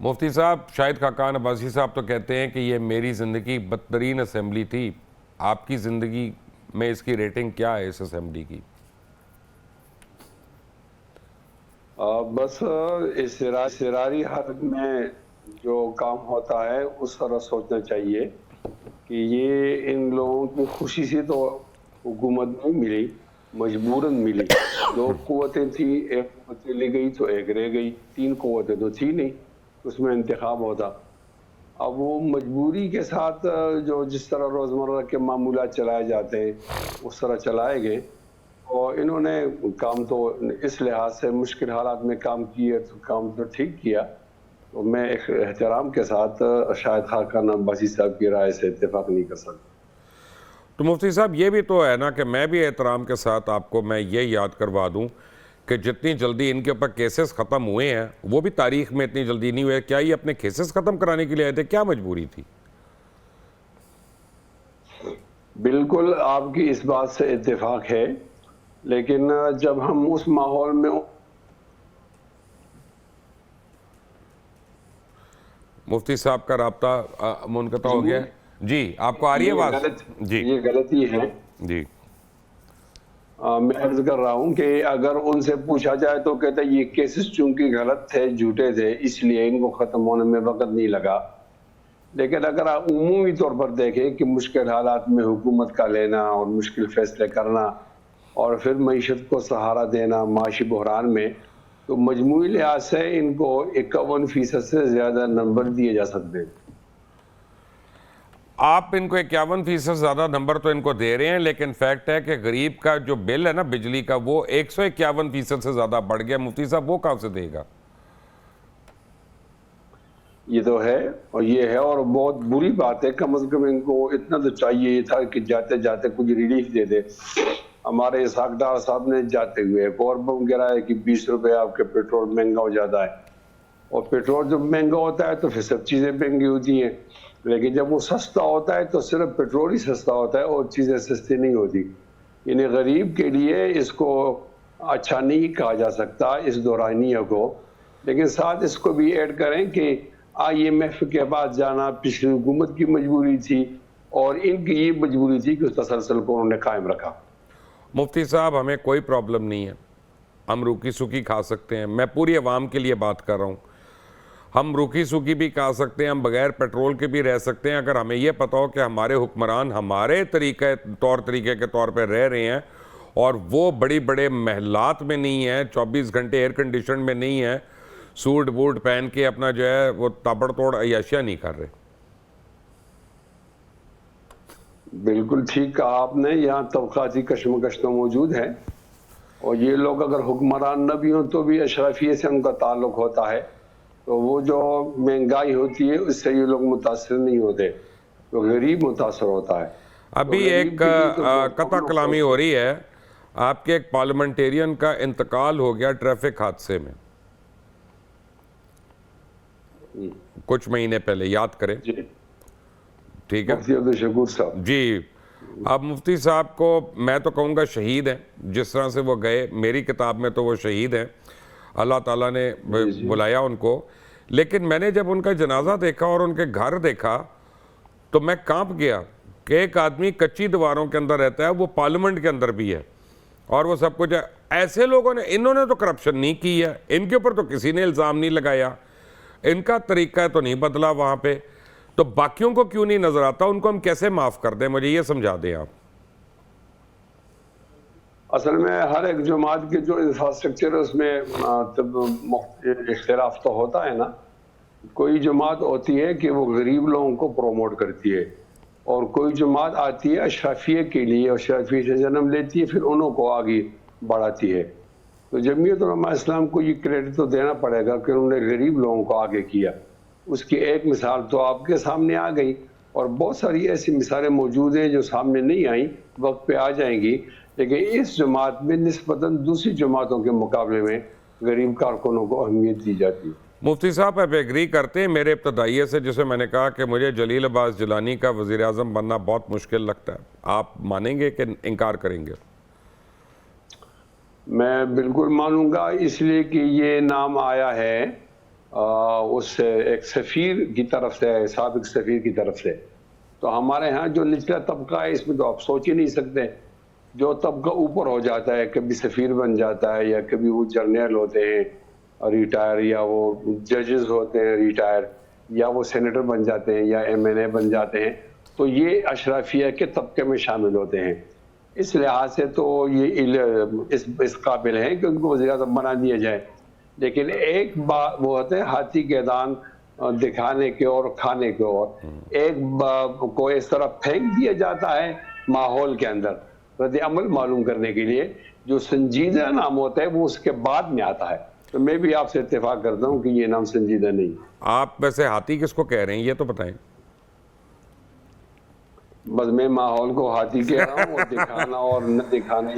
مفتی صاحب، شاہد خاقان عباسی صاحب تو کہتے ہیں کہ یہ میری زندگی بدترین اسمبلی تھی. آپ کی زندگی میں اس کی ریٹنگ کیا ہے اس اسمبلی کی؟ بس اضطراری حالت میں جو کام ہوتا ہے اس طرح سوچنا چاہیے کہ یہ ان لوگوں کی خوشی سے تو حکومت نہیں ملی، مجبوراً ملی. 2 قوتیں تھیں، ایک قوت چلی گئی تو ایک رہ گئی، 3 قوتیں تو تھی نہیں، اس میں انتخاب ہوتا. اب وہ مجبوری کے ساتھ جو جس طرح روزمرہ کے معمولات چلائے جاتے ہیں اس طرح چلائے گئے، اور انہوں نے کام تو اس لحاظ سے مشکل حالات میں کام کیے تو کام تو ٹھیک کیا. تو میں ایک احترام کے ساتھ شاہد خاقان عباسی صاحب کی رائے سے اتفاق نہیں کر سکتا. تو مفتی صاحب یہ بھی تو ہے نا کہ میں بھی احترام کے ساتھ آپ کو میں یہ یاد کروا دوں کہ جتنی جلدی ان کے اوپر کیسز ختم ہوئے ہیں وہ بھی تاریخ میں اتنی جلدی نہیں ہوئے. کیا یہ اپنے کیسز ختم کرانے کے لیے آئے تھے؟ کیا مجبوری تھی؟ بالکل آپ کی اس بات سے اتفاق ہے، لیکن جب ہم اس ماحول میں مفتی صاحب کا رابطہ منقطع ہو گیا ہے. جی آپ کو آ رہی ہے آواز؟ جی یہ غلطی ہے. جی میں عرض کر رہا ہوں کہ اگر ان سے پوچھا جائے تو کہتے ہیں یہ کیسز چونکہ غلط تھے، جھوٹے تھے، اس لیے ان کو ختم ہونے میں وقت نہیں لگا. لیکن اگر آپ عمومی طور پر دیکھیں کہ مشکل حالات میں حکومت کا لینا اور مشکل فیصلے کرنا اور پھر معیشت کو سہارا دینا معاشی بحران میں، تو مجموعی لحاظ سے ان کو 51% سے زیادہ نمبر دیے جا سکتے ہیں. آپ ان کو 51% زیادہ نمبر تو ان کو دے رہے ہیں، لیکن فیکٹ ہے کہ غریب کا جو بل ہے نا بجلی کا وہ 151% سے زیادہ بڑھ گیا. مفتی صاحب وہ کہاں سے دے گا؟ یہ تو ہے، اور یہ ہے، اور بہت بری بات ہے. کم از کم ان کو اتنا تو چاہیے تھا کہ جاتے جاتے کچھ ریلیف دے دے. ہمارے اسحاق ڈار صاحب نے جاتے ہوئے ایک اور بم گرایا کہ 20 روپے آپ کے پیٹرول مہنگا ہو جاتا ہے. اور پیٹرول جب مہنگا ہوتا ہے تو پھر سب چیزیں مہنگی ہوتی ہیں، لیکن جب وہ سستا ہوتا ہے تو صرف پیٹرول ہی سستا ہوتا ہے اور چیزیں سستی نہیں ہوتی. یعنی غریب کے لیے اس کو اچھا نہیں کہا جا سکتا اس دورانیہ کو. لیکن ساتھ اس کو بھی ایڈ کریں کہ IMF کے پاس جانا پچھلی حکومت کی مجبوری تھی اور ان کی یہ مجبوری تھی کہ اس تسلسل کو انہوں نے قائم رکھا. مفتی صاحب ہمیں کوئی پرابلم نہیں ہے، ہم روکی سوکی کھا سکتے ہیں. میں پوری عوام کے لیے بات کر رہا ہوں. ہم روکی سوکی بھی کھا سکتے ہیں، ہم بغیر پیٹرول کے بھی رہ سکتے ہیں، اگر ہمیں یہ پتا ہو کہ ہمارے حکمران ہمارے طریقے کے طور پہ رہ رہے ہیں اور وہ بڑی بڑے محلات میں نہیں ہیں، 24 گھنٹے ایئر کنڈیشن میں نہیں ہیں، سوٹ بوٹ پہن کے اپنا جو ہے وہ تابڑ توڑ عیاشیاں نہیں کر رہے. بالکل ٹھیک کہا آپ نے. یہاں طبقاتی کشمکش تو موجود ہے، اور یہ لوگ اگر حکمران نہ بھی ہوں تو بھی اشرافیے سے ان کا تعلق ہوتا ہے. تو وہ جو مہنگائی ہوتی ہے اس سے یہ لوگ متاثر نہیں ہوتے، تو غریب متاثر ہوتا ہے. ابھی ایک قطع کلامی ہو رہی ہے، آپ کے ایک پارلیمنٹیرین کا انتقال ہو گیا ٹریفک حادثے میں کچھ مہینے پہلے، یاد کریں. ٹھیک ہے مفتی عبدالشکور صاحب. جی. اب مفتی صاحب کو میں تو کہوں گا شہید ہیں، جس طرح سے وہ گئے میری کتاب میں تو وہ شہید ہیں، اللہ تعالیٰ نے بلایا ان کو. لیکن میں نے جب ان کا جنازہ دیکھا اور ان کے گھر دیکھا تو میں کانپ گیا کہ ایک آدمی کچی دیواروں کے اندر رہتا ہے، وہ پارلیمنٹ کے اندر بھی ہے اور وہ سب کچھ ہے. ایسے لوگوں نے، انہوں نے تو کرپشن نہیں کی ہے، ان کے اوپر تو کسی نے الزام نہیں لگایا، ان کا طریقہ تو نہیں بدلا وہاں پہ، تو باقیوں کو کیوں نہیں نظر آتا؟ ان کو ہم کیسے معاف کر دیں؟ مجھے یہ سمجھا دیں آپ. اصل میں ہر ایک جماعت کے جو انفراسٹرکچر ہے اس میں اختلاف تو ہوتا ہے نا. کوئی جماعت ہوتی ہے کہ وہ غریب لوگوں کو پروموٹ کرتی ہے، اور کوئی جماعت آتی ہے اشرافیہ کے لیے، اشرافیہ سے جنم لیتی ہے، پھر انہوں کو آگے بڑھاتی ہے. تو جمعیت علماء اسلام کو یہ کریڈٹ تو دینا پڑے گا کہ انہوں نے غریب لوگوں کو آگے کیا. اس کی ایک مثال تو آپ کے سامنے آ گئی، اور بہت ساری ایسی مثالیں موجود ہیں جو سامنے نہیں آئیں، وقت پہ آ جائیں گی. لیکن اس جماعت میں نسبتاً دوسری جماعتوں کے مقابلے میں غریب کارکنوں کو اہمیت دی جاتی ہے. مفتی صاحب آپ ایگری کرتے ہیں میرے ابتدائیے سے، جسے میں نے کہا کہ مجھے جلیل عباس جیلانی کا وزیر اعظم بننا بہت مشکل لگتا ہے، آپ مانیں گے کہ انکار کریں گے؟ میں بالکل مانوں گا، اس لیے کہ یہ نام آیا ہے اس ایک سفیر کی طرف سے، سابق سفیر کی طرف سے. تو ہمارے ہاں جو نچلا طبقہ ہے اس میں تو آپ سوچ ہی نہیں سکتے. جو طبقہ اوپر ہو جاتا ہے، کبھی سفیر بن جاتا ہے، یا کبھی وہ جرنیل ہوتے ہیں ریٹائر، یا وہ ججز ہوتے ہیں ریٹائر، یا وہ سینیٹر بن جاتے ہیں، یا ایم این اے بن جاتے ہیں، تو یہ اشرافیہ کے طبقے میں شامل ہوتے ہیں. اس لحاظ سے تو یہ اس قابل ہیں کہ ان کو وزیر اعظم بنا دیا جائے. لیکن ایک بات وہ ہوتے ہیں ہاتھی کے دان دکھانے کے اور کھانے کے، اور ایک کو اس طرح پھینک دیا جاتا ہے ماحول کے اندر رد عمل معلوم کرنے کے لیے. جو سنجیدہ نام ہوتا ہے وہ اس کے بعد میں آتا ہے. تو میں بھی آپ سے اتفاق کرتا ہوں کہ یہ نام سنجیدہ نہیں. آپ ویسے ہاتھی کس کو کہہ رہے ہیں یہ تو بتائیں. بس میں ماحول کو ہاتھی کہہ رہا ہوں، اور دکھانا اور نہ دکھانا